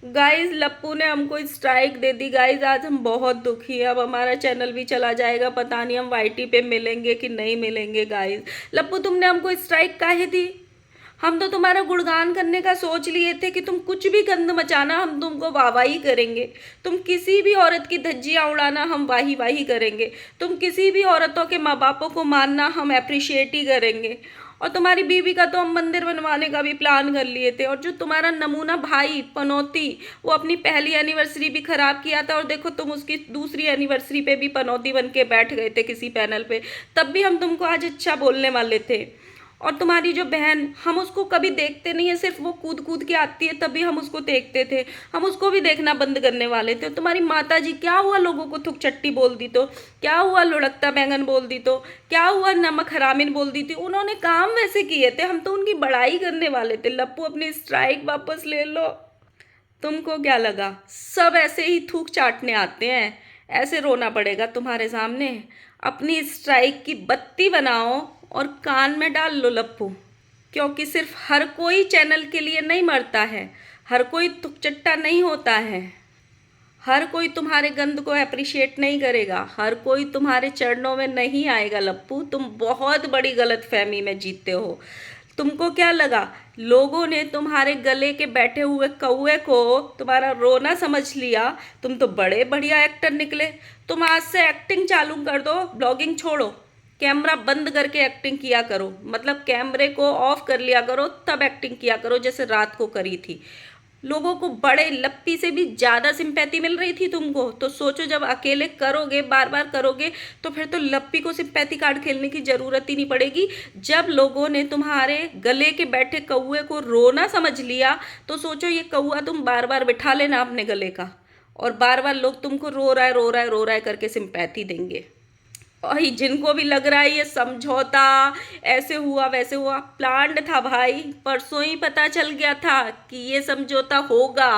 Guys लप्पू ने हमको strike दे दी। Guys आज हम बहुत दुखी हैं। अब हमारा चैनल भी चला जाएगा, पता नहीं हम वाईटी पे मिलेंगे कि नहीं मिलेंगे। गाइज लप्पू तुमने हमको स्ट्राइक काहे दी? हम तो तुम्हारा गुणगान करने का सोच लिए थे कि तुम कुछ भी गंद मचाना हम तुमको वाहवाही करेंगे। तुम किसी भी औरत की धज्जियां उड़ाना हम वाही वाही करेंगे। तुम किसी भी औरतों के माँ बापों को मानना हम अप्रिशिएट ही करेंगे। और तुम्हारी बीवी का तो हम मंदिर बनवाने का भी प्लान कर लिए थे। और जो तुम्हारा नमूना भाई पनौती, वो अपनी पहली एनिवर्सरी भी खराब किया था, और देखो तुम उसकी दूसरी एनिवर्सरी पे भी पनौती बन के बैठ गए थे किसी पैनल पे। तब भी हम तुमको आज अच्छा बोलने वाले थे। और तुम्हारी जो बहन, हम उसको कभी देखते नहीं है, सिर्फ वो कूद कूद के आती है तभी हम उसको देखते थे। हम उसको भी देखना बंद करने वाले थे। तुम्हारी माता जी, क्या हुआ लोगों को थुक चट्टी बोल दी तो? क्या हुआ लुढ़कता बैंगन बोल दी तो? क्या हुआ नमक हरामिन बोल दी थी? उन्होंने काम वैसे किए थे, हम तो उनकी बड़ाई करने वाले थे। लप्पू अपनी स्ट्राइक वापस ले लो। तुमको क्या लगा सब ऐसे ही थूक चाटने आते हैं? ऐसे रोना पड़ेगा तुम्हारे सामने? अपनी स्ट्राइक की बत्ती बनाओ और कान में डाल लो लप्पू। क्योंकि सिर्फ हर कोई चैनल के लिए नहीं मरता है, हर कोई तुकचट्टा नहीं होता है, हर कोई तुम्हारे गंद को अप्रिशिएट नहीं करेगा, हर कोई तुम्हारे चरणों में नहीं आएगा। लप्पू तुम बहुत बड़ी गलत फहमी में जीते हो। तुमको क्या लगा लोगों ने तुम्हारे गले के बैठे हुए कौए को तुम्हारा रोना समझ लिया? तुम तो बड़े बढ़िया एक्टर निकले। तुम आज से एक्टिंग चालू कर दो, ब्लॉगिंग छोड़ो। कैमरा बंद करके एक्टिंग किया करो, मतलब कैमरे को ऑफ कर लिया करो, तब एक्टिंग किया करो जैसे रात को करी थी। लोगों को बड़े लप्पी से भी ज़्यादा सिंपैथी मिल रही थी तुमको, तो सोचो जब अकेले करोगे, बार बार करोगे, तो फिर तो लप्पी को सिंपैथी कार्ड खेलने की ज़रूरत ही नहीं पड़ेगी। जब लोगों ने तुम्हारे गले के बैठे कौए को रोना समझ लिया, तो सोचो ये कौआ तुम बार बार बिठा लेना अपने गले का, और बार बार लोग तुमको रो रहा है रो रहा है रो रहा है करके सिंपैथी देंगे। और जिनको भी लग रहा है ये समझौता ऐसे हुआ वैसे हुआ, प्लान्ड था भाई। परसों ही पता चल गया था कि ये समझौता होगा।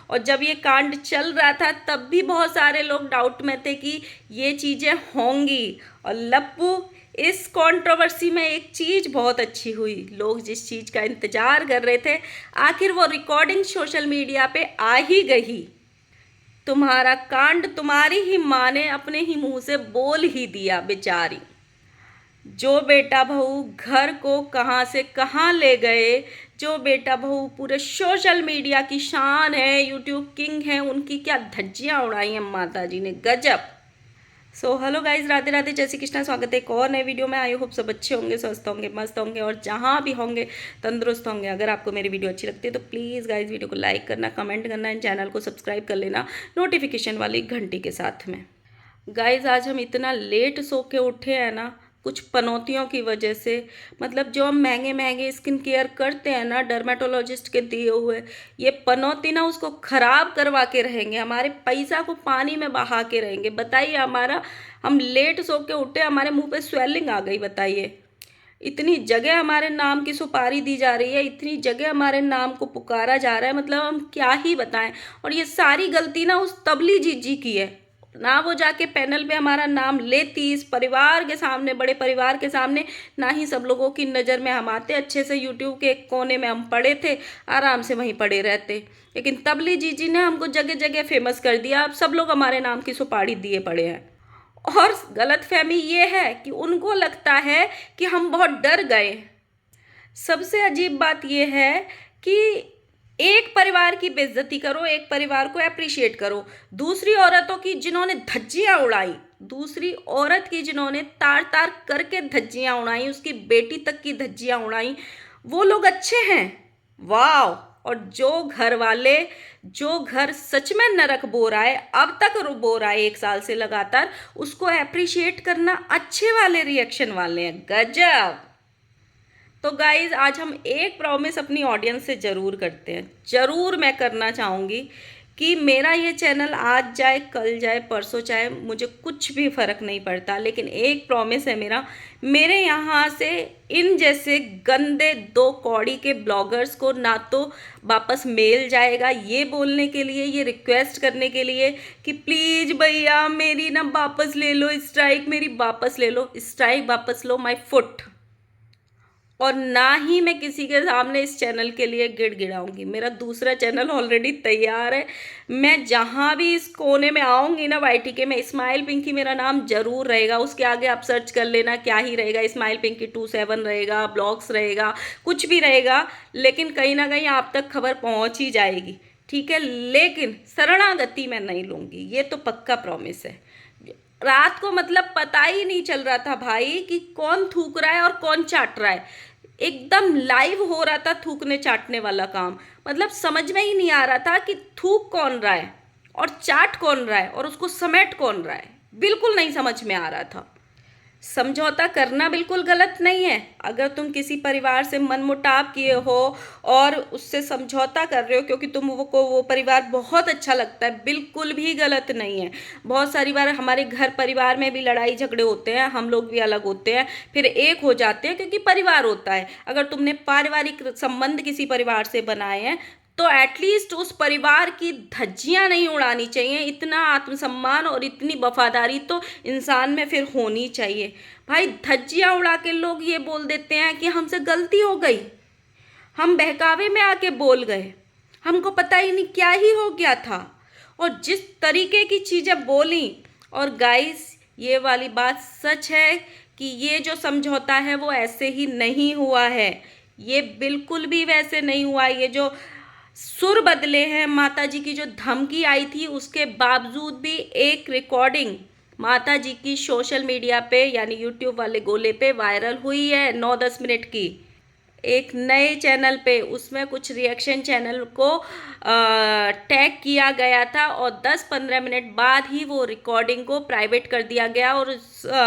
और जब ये कांड चल रहा था तब भी बहुत सारे लोग डाउट में थे कि ये चीज़ें होंगी। और लप्पू, इस कंट्रोवर्सी में एक चीज़ बहुत अच्छी हुई। लोग जिस चीज़ का इंतज़ार कर रहे थे, आखिर वो रिकॉर्डिंग सोशल मीडिया पे आ ही गई। तुम्हारा कांड तुम्हारी ही माँ ने अपने ही मुंह से बोल ही दिया बेचारी। जो बेटा बहू घर को कहाँ से कहाँ ले गए, जो बेटा बहू पूरे सोशल मीडिया की शान है, यूट्यूब किंग है, उनकी क्या धज्जियां उड़ाई हैं माता जी ने, गजब। So hello guys, Radhe Radhe, जय श्री कृष्णा। स्वागत है एक और नए वीडियो में। आई होप सब अच्छे होंगे, स्वस्थ होंगे, मस्त होंगे, और जहाँ भी होंगे तंदुरुस्त होंगे। अगर आपको मेरी वीडियो अच्छी लगती है तो प्लीज़ गाइज वीडियो को लाइक करना, कमेंट करना, एंड चैनल को सब्सक्राइब कर लेना नोटिफिकेशन वाली घंटी के साथ में। गाइज आज हम इतना लेट सो के उठे हैं ना, कुछ पनौतियों की वजह से। मतलब जो हम महंगे महंगे स्किन केयर करते हैं ना डर्मेटोलॉजिस्ट के दिए हुए, ये पनौती ना उसको खराब करवा के रहेंगे, हमारे पैसा को पानी में बहा के रहेंगे। बताइए, हमारा हम लेट सो के उठे, हमारे मुंह पे स्वेलिंग आ गई। बताइए, इतनी जगह हमारे नाम की सुपारी दी जा रही है, इतनी जगह हमारे नाम को पुकारा जा रहा है, मतलब हम क्या ही बताएं। और ये सारी गलती ना उस तबली जीजी की है ना। वो जाके पैनल पे हमारा नाम लेती, इस परिवार के सामने, बड़े परिवार के सामने, ना ही सब लोगों की नज़र में हम आते। अच्छे से यूट्यूब के एक कोने में हम पड़े थे, आराम से वहीं पड़े रहते। लेकिन तबली जीजी ने हमको जगह जगह फेमस कर दिया। अब सब लोग हमारे नाम की सुपारी दिए पड़े हैं। और गलतफहमी ये है कि उनको लगता है कि हम बहुत डर गए। सबसे अजीब बात यह है कि एक परिवार की बेइज्जती करो, एक परिवार को अप्रिशिएट करो। दूसरी औरतों की जिन्होंने धज्जियां उड़ाई, दूसरी औरत की जिन्होंने तार तार करके धज्जियां उड़ाई, उसकी बेटी तक की धज्जियां उड़ाई, वो लोग अच्छे हैं, वाह। और जो घर वाले, जो घर सच में नरक बो रहा है, अब तक बो रहा है 1 साल से लगातार, उसको अप्रिशिएट करना अच्छे वाले रिएक्शन वाले हैं, गजब। तो गाइज आज हम एक प्रॉमिस अपनी ऑडियंस से ज़रूर करते हैं, ज़रूर मैं करना चाहूँगी कि मेरा ये चैनल आज जाए, कल जाए, परसों जाए, मुझे कुछ भी फ़र्क नहीं पड़ता, लेकिन एक प्रॉमिस है मेरा, मेरे यहाँ से इन जैसे गंदे 2 कौड़ी के ब्लॉगर्स को ना तो वापस मेल जाएगा, ये बोलने के लिए, ये रिक्वेस्ट करने के लिए कि प्लीज़ भैया मेरी ना वापस ले लो स्ट्राइक, मेरी वापस ले लो स्ट्राइक, वापस लो माय फुट। और ना ही मैं किसी के सामने इस चैनल के लिए गिड़गिड़ाऊंगी। मेरा दूसरा चैनल ऑलरेडी तैयार है। मैं जहाँ भी इस कोने में आऊँगी ना YTK में, स्माइल पिंकी मेरा नाम जरूर रहेगा। उसके आगे आप सर्च कर लेना क्या ही रहेगा, स्माइल पिंकी 27 रहेगा, ब्लॉग्स रहेगा, कुछ भी रहेगा, लेकिन कहीं ना कहीं आप तक खबर पहुँच ही जाएगी। ठीक है, लेकिन शरणागति मैं नहीं लूँगी, ये तो पक्का प्रॉमिस है। रात को मतलब पता ही नहीं चल रहा था भाई कि कौन थूक रहा है और कौन चाट रहा है। एकदम लाइव हो रहा था थूकने चाटने वाला काम। मतलब समझ में ही नहीं आ रहा था कि थूक कौन रहा है और चाट कौन रहा है और उसको समेट कौन रहा है। बिल्कुल नहीं समझ में आ रहा था। समझौता करना बिल्कुल गलत नहीं है। अगर तुम किसी परिवार से मनमुटाव किए हो और उससे समझौता कर रहे हो क्योंकि तुमको वो परिवार बहुत अच्छा लगता है, बिल्कुल भी गलत नहीं है। बहुत सारी बार हमारे घर परिवार में भी लड़ाई झगड़े होते हैं, हम लोग भी अलग होते हैं, फिर एक हो जाते हैं क्योंकि परिवार होता है। अगर तुमने पारिवारिक संबंध किसी परिवार से बनाए हैं तो एटलीस्ट उस परिवार की धज्जियां नहीं उड़ानी चाहिए। इतना आत्मसम्मान और इतनी वफादारी तो इंसान में फिर होनी चाहिए। भाई धज्जियां उड़ा के लोग ये बोल देते हैं कि हमसे गलती हो गई, हम बहकावे में आके बोल गए, हमको पता ही नहीं क्या ही हो गया था, और जिस तरीके की चीज़ें बोली। और गाइस ये वाली बात सच है कि ये जो समझौता है वो ऐसे ही नहीं हुआ है, ये बिल्कुल भी वैसे नहीं हुआ। ये जो सुर बदले हैं, माता जी की जो धमकी आई थी उसके बावजूद भी एक रिकॉर्डिंग माता जी की सोशल मीडिया पे यानी यूट्यूब वाले गोले पे वायरल हुई है 9-10 मिनट की, एक नए चैनल पे। उसमें कुछ रिएक्शन चैनल को टैग किया गया था और 10-15 मिनट बाद ही वो रिकॉर्डिंग को प्राइवेट कर दिया गया और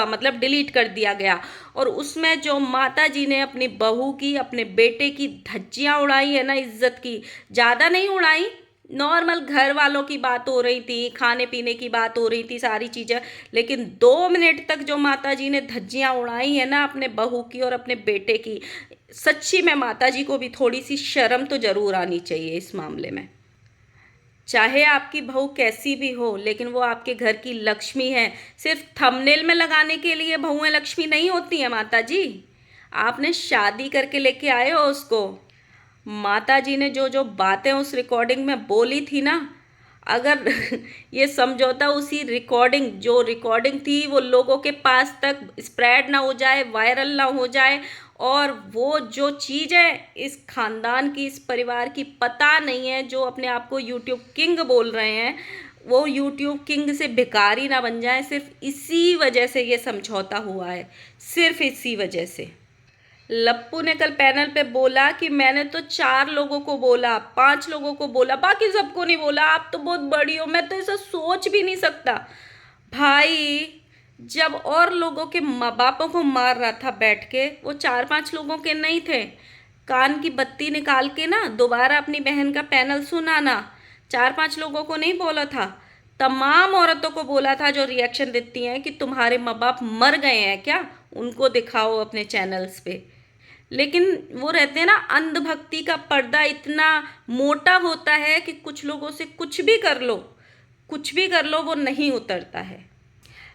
मतलब डिलीट कर दिया गया। और उसमें जो माता जी ने अपनी बहू की, अपने बेटे की धज्जियां उड़ाई है ना, इज्जत की, ज़्यादा नहीं उड़ाई, नॉर्मल घर वालों की बात हो रही थी, खाने पीने की बात हो रही थी, सारी चीज़ें, लेकिन 2 मिनट तक जो माता जी ने धज्जियां उड़ाई है ना अपने बहू की और अपने बेटे की, सच्ची में माता जी को भी थोड़ी सी शर्म तो जरूर आनी चाहिए इस मामले में। चाहे आपकी बहू कैसी भी हो, लेकिन वो आपके घर की लक्ष्मी है। सिर्फ थंबनेल में लगाने के लिए बहुएं लक्ष्मी नहीं होती हैं माता जी। आपने शादी करके लेके आए हो उसको। माता जी ने जो जो बातें उस रिकॉर्डिंग में बोली थी ना, अगर ये समझौता उसी रिकॉर्डिंग, जो रिकॉर्डिंग थी वो लोगों के पास तक स्प्रेड ना हो जाए, वायरल ना हो जाए, और वो जो चीज़ है इस खानदान की, इस परिवार की पता नहीं है, जो अपने आप को यूट्यूब किंग बोल रहे हैं, वो यूट्यूब किंग से भिखारी ना बन जाए। सिर्फ इसी वजह से ये समझौता हुआ है, सिर्फ इसी वजह से। लप्पू ने कल पैनल पे बोला कि मैंने तो 4 लोगों को बोला, 5 लोगों को बोला, बाकी सबको नहीं बोला, आप तो बहुत बड़ी हो, मैं तो ऐसा सोच भी नहीं सकता। भाई जब और लोगों के माँ बापों को मार रहा था बैठ के, वो 4-5 लोगों के नहीं थे। कान की बत्ती निकाल के ना दोबारा अपनी बहन का पैनल सुनाना। 4-5 लोगों को नहीं बोला था, तमाम औरतों को बोला था जो रिएक्शन देती हैं कि तुम्हारे माँ बाप मर गए हैं क्या, उनको दिखाओ अपने चैनल्स पे। लेकिन वो रहते हैं ना, अंधभक्ति का पर्दा इतना मोटा होता है कि कुछ लोगों से कुछ भी कर लो, कुछ भी कर लो, वो नहीं उतरता है।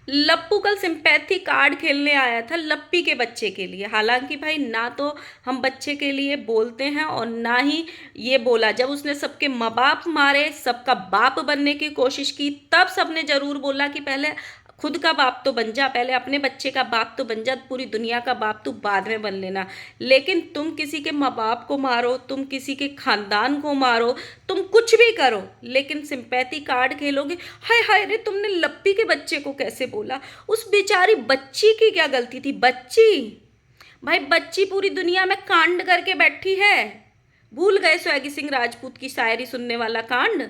लप्पू कल सिंपैथी कार्ड खेलने आया था लप्पी के बच्चे के लिए। हालांकि भाई ना तो हम बच्चे के लिए बोलते हैं और ना ही ये बोला। जब उसने सबके माँ बाप मारे, सबका बाप बनने की कोशिश की, तब सबने जरूर बोला कि पहले खुद का बाप तो बन जा, पहले अपने बच्चे का बाप तो बन जा, पूरी दुनिया का बाप तू बाद में बन लेना। लेकिन तुम किसी के माँ बाप को मारो, तुम किसी के खानदान को मारो, तुम कुछ भी करो, लेकिन सिंपैथी कार्ड खेलोगे। हाय हाय रे, तुमने लप्पी के बच्चे को कैसे बोला? उस बेचारी बच्ची की क्या गलती थी? बच्ची, भाई बच्ची पूरी दुनिया में कांड करके बैठी है। भूल गए स्वैगी सिंह राजपूत की शायरी सुनने वाला कांड?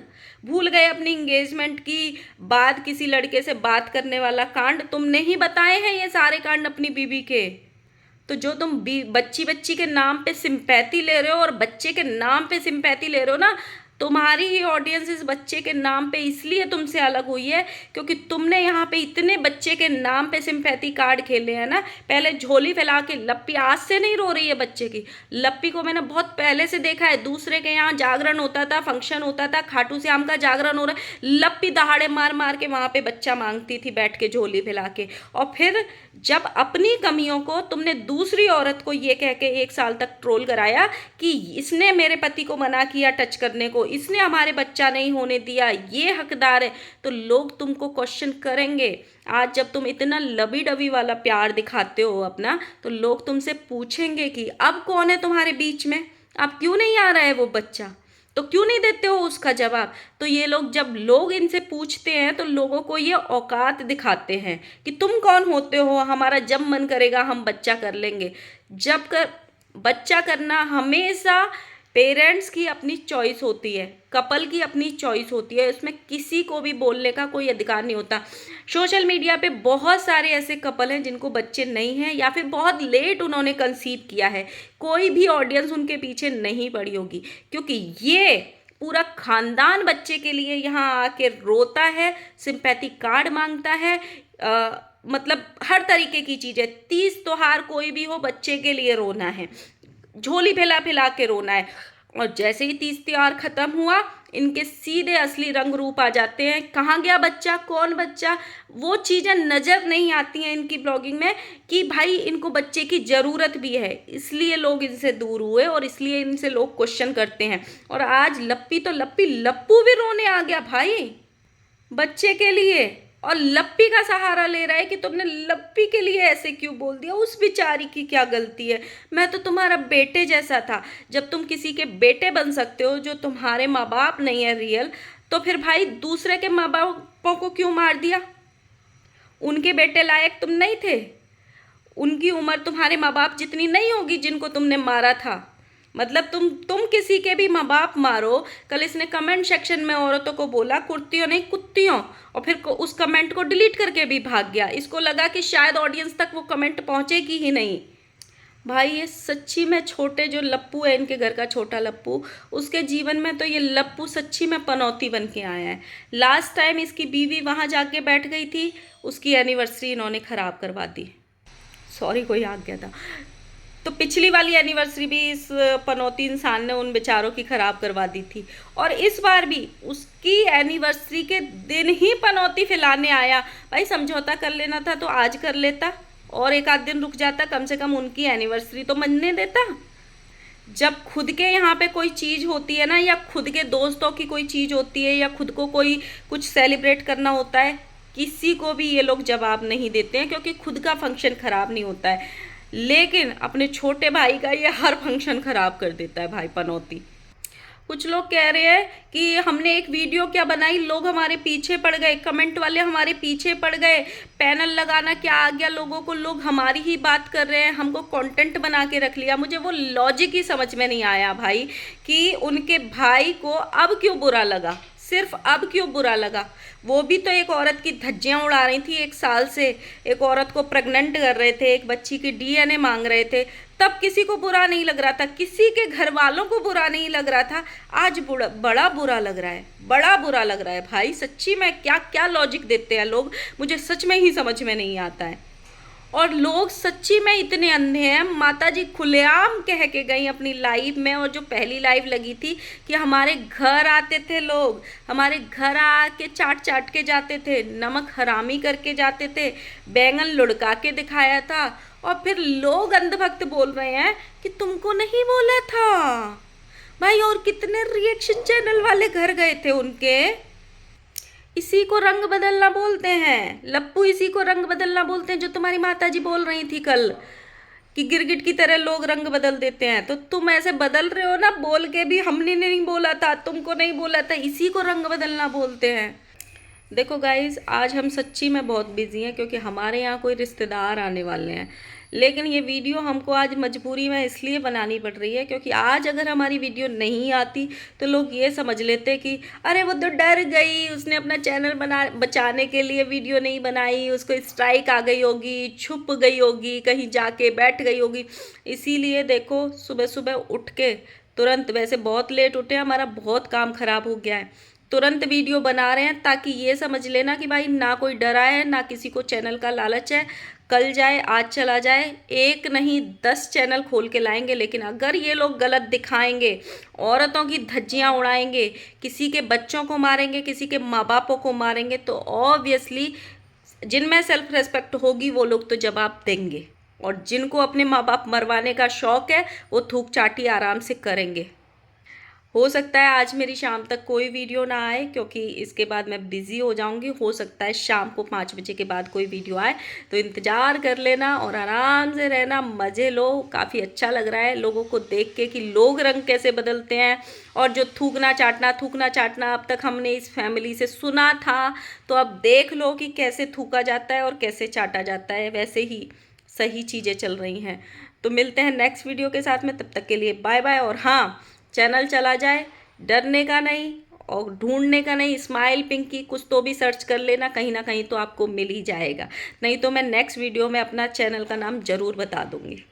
भूल गए अपनी इंगेजमेंट की बाद किसी लड़के से बात करने वाला कांड? तुमने ही बताए हैं ये सारे कांड अपनी बीबी के। तो जो तुम बच्ची बच्ची के नाम पे सिंपैथी ले रहे हो और बच्चे के नाम पे सिंपैथी ले रहे हो ना, तुम्हारी ही ऑडियंस इस बच्चे के नाम पे इसलिए तुमसे अलग हुई है क्योंकि तुमने यहाँ पे इतने बच्चे के नाम पे सिंपैथी कार्ड खेले हैं ना। पहले झोली फैला के, लप्पी आज से नहीं रो रही है बच्चे की, लप्पी को मैंने बहुत पहले से देखा है। दूसरे के यहाँ जागरण होता था, फंक्शन होता था, खाटू श्याम का जागरण हो रहा है, लप्पी दहाड़े मार मार के वहां पे बच्चा मांगती थी बैठ के झोली फैला के। और फिर जब अपनी कमियों को तुमने दूसरी औरत को ये कह के 1 साल तक ट्रोल कराया कि इसने मेरे पति को मना किया टच करने को, इसने हमारे बच्चा नहीं होने दिया, ये हकदार है, तो लोग तुमको क्वेश्चन करेंगे। आज जब तुम इतना लबी डबी वाला प्यार दिखाते हो अपना, तो लोग तुमसे पूछेंगे कि अब कौन है तुम्हारे बीच में, अब क्यों नहीं आ रहा है वो बच्चा, तो क्यों नहीं देते हो उसका जवाब। तो ये लोग, जब लोग इनसे पूछते हैं तो लोगों को ये औकात दिखाते हैं कि तुम कौन होते हो, हमारा जब मन करेगा हम बच्चा कर लेंगे। बच्चा करना हमेशा पेरेंट्स की अपनी चॉइस होती है, कपल की अपनी चॉइस होती है, उसमें किसी को भी बोलने का कोई अधिकार नहीं होता। सोशल मीडिया पे बहुत सारे ऐसे कपल हैं जिनको बच्चे नहीं हैं या फिर बहुत लेट उन्होंने कंसीव किया है, कोई भी ऑडियंस उनके पीछे नहीं पड़ी होगी, क्योंकि ये पूरा खानदान बच्चे के लिए यहाँ आके रोता है, सिंपैथी कार्ड मांगता है, मतलब हर तरीके की चीज़ें, तीज त्योहार कोई भी हो बच्चे के लिए रोना है, झोली फैला फैला के रोना है। और जैसे ही तीज त्योहार खत्म हुआ, इनके सीधे असली रंग रूप आ जाते हैं। कहाँ गया बच्चा, कौन बच्चा, वो चीज़ें नज़र नहीं आती हैं इनकी ब्लॉगिंग में कि भाई इनको बच्चे की ज़रूरत भी है, इसलिए लोग इनसे दूर हुए और इसलिए इनसे लोग क्वेश्चन करते हैं। और आज लप्पू भी रोने आ गया भाई बच्चे के लिए, और लप्पी का सहारा ले रहा है कि तुमने लप्पी के लिए ऐसे क्यों बोल दिया, उस बेचारी की क्या गलती है, मैं तो तुम्हारा बेटे जैसा था। जब तुम किसी के बेटे बन सकते हो जो तुम्हारे माँ बाप नहीं है रियल, तो फिर भाई दूसरे के माँ बापों को क्यों मार दिया, उनके बेटे लायक तुम नहीं थे, उनकी उम्र तुम्हारे माँ बाप जितनी नहीं होगी जिनको तुमने मारा था। मतलब तुम किसी के भी माँ बाप मारो। कल इसने कमेंट सेक्शन में औरतों को बोला कुर्तियों नहीं कुत्तियों, और फिर उस कमेंट को डिलीट करके भी भाग गया। इसको लगा कि शायद ऑडियंस तक वो कमेंट पहुंचेगी ही नहीं। भाई ये सच्ची में छोटे जो लप्पू है, इनके घर का छोटा लप्पू, उसके जीवन में तो ये लप्पू सच्ची में पनौती बन के आया है। लास्ट टाइम इसकी बीवी वहाँ जाके बैठ गई थी, उसकी एनिवर्सरी इन्होंने ख़राब करवा दी। सॉरी कोई आ गया था। तो पिछली वाली एनिवर्सरी भी इस पनौती इंसान ने उन बेचारों की ख़राब करवा दी थी, और इस बार भी उसकी एनिवर्सरी के दिन ही पनौती फैलाने आया। भाई समझौता कर लेना था तो आज कर लेता, और 1 आध दिन रुक जाता, कम से कम उनकी एनिवर्सरी तो मनने देता। जब खुद के यहाँ पे कोई चीज़ होती है ना, या खुद के दोस्तों की कोई चीज़ होती है, या खुद को कोई कुछ सेलिब्रेट करना होता है, किसी को भी ये लोग जवाब नहीं देते हैं, क्योंकि खुद का फंक्शन ख़राब नहीं होता है, लेकिन अपने छोटे भाई का ये हर फंक्शन ख़राब कर देता है भाई पनौती। कुछ लोग कह रहे हैं कि हमने एक वीडियो क्या बनाई, लोग हमारे पीछे पड़ गए, कमेंट वाले हमारे पीछे पड़ गए, पैनल लगाना क्या आ गया लोगों को, लोग हमारी ही बात कर रहे हैं, हमको कंटेंट बना के रख लिया। मुझे वो लॉजिक ही समझ में नहीं आया भाई कि उनके भाई को अब क्यों बुरा लगा, सिर्फ अब क्यों बुरा लगा। वो भी तो एक औरत की धज्जियां उड़ा रही थी 1 साल से, एक औरत को प्रेग्नेंट कर रहे थे, एक बच्ची की डीएनए मांग रहे थे, तब किसी को बुरा नहीं लग रहा था, किसी के घर वालों को बुरा नहीं लग रहा था। आज बड़ा बुरा लग रहा है, बड़ा बुरा लग रहा है भाई। सच्ची में क्या क्या लॉजिक देते हैं लोग, मुझे सच में ही समझ में नहीं आता है। और लोग सच्ची में इतने अंधे हैं। माता जी खुलेआम कह के गई अपनी लाइव में, और जो पहली लाइव लगी थी, कि हमारे घर आते थे लोग, हमारे घर आके चाट चाट के जाते थे, नमक हरामी करके जाते थे, बैंगन लुढ़का के दिखाया था, और फिर लोग अंधभक्त बोल रहे हैं कि तुमको नहीं बोला था भाई। और कितने रिएक्शन चैनल वाले घर गए थे उनके। इसी को रंग बदलना बोलते हैं लप्पू, इसी को रंग बदलना बोलते हैं, जो तुम्हारी माताजी बोल रही थी कल कि गिरगिट की तरह लोग रंग बदल देते हैं। तो तुम ऐसे बदल रहे हो ना, बोल के भी हमने नहीं बोला था, तुमको नहीं बोला था, इसी को रंग बदलना बोलते हैं। देखो गाइज, आज हम सच्ची में बहुत बिजी हैं, क्योंकि हमारे यहाँ कोई रिश्तेदार आने वाले हैं। लेकिन ये वीडियो हमको आज मजबूरी में इसलिए बनानी पड़ रही है, क्योंकि आज अगर हमारी वीडियो नहीं आती तो लोग ये समझ लेते कि अरे वो तो डर गई, उसने अपना चैनल बचाने के लिए वीडियो नहीं बनाई, उसको स्ट्राइक आ गई होगी, छुप गई होगी, कहीं जाके बैठ गई होगी। इसीलिए देखो, सुबह सुबह उठ के तुरंत, वैसे बहुत लेट उठे, हमारा बहुत काम खराब हो गया है, तुरंत वीडियो बना रहे हैं ताकि ये समझ लेना कि भाई ना कोई डरा है, ना किसी को चैनल का लालच है, कल जाए आज चला जाए, एक नहीं 10 चैनल खोल के लाएंगे। लेकिन अगर ये लोग गलत दिखाएंगे, औरतों की धज्जियां उड़ाएंगे, किसी के बच्चों को मारेंगे, किसी के माँ बापों को मारेंगे, तो ऑब्वियसली जिनमें सेल्फ रेस्पेक्ट होगी वो लोग तो जवाब देंगे, और जिनको अपने माँ बाप मरवाने का शौक है वो थूक चाटी आराम से करेंगे। हो सकता है आज मेरी शाम तक कोई वीडियो ना आए, क्योंकि इसके बाद मैं बिज़ी हो जाऊंगी। हो सकता है शाम को 5 बजे के बाद कोई वीडियो आए, तो इंतज़ार कर लेना और आराम से रहना, मज़े लो। काफ़ी अच्छा लग रहा है लोगों को देख के कि लोग रंग कैसे बदलते हैं। और जो थूकना चाटना अब तक हमने इस फैमिली से सुना था, तो अब देख लो कि कैसे थूका जाता है और कैसे चाटा जाता है। वैसे ही सही चीज़ें चल रही हैं। तो मिलते हैं नेक्स्ट वीडियो के साथ में, तब तक के लिए बाय बाय। और हाँ, चैनल चला जाए, डरने का नहीं और ढूंढने का नहीं, स्माइल पिंकी कुछ तो भी सर्च कर लेना, कहीं ना कहीं तो आपको मिल ही जाएगा। नहीं तो मैं नेक्स्ट वीडियो में अपना चैनल का नाम ज़रूर बता दूंगी।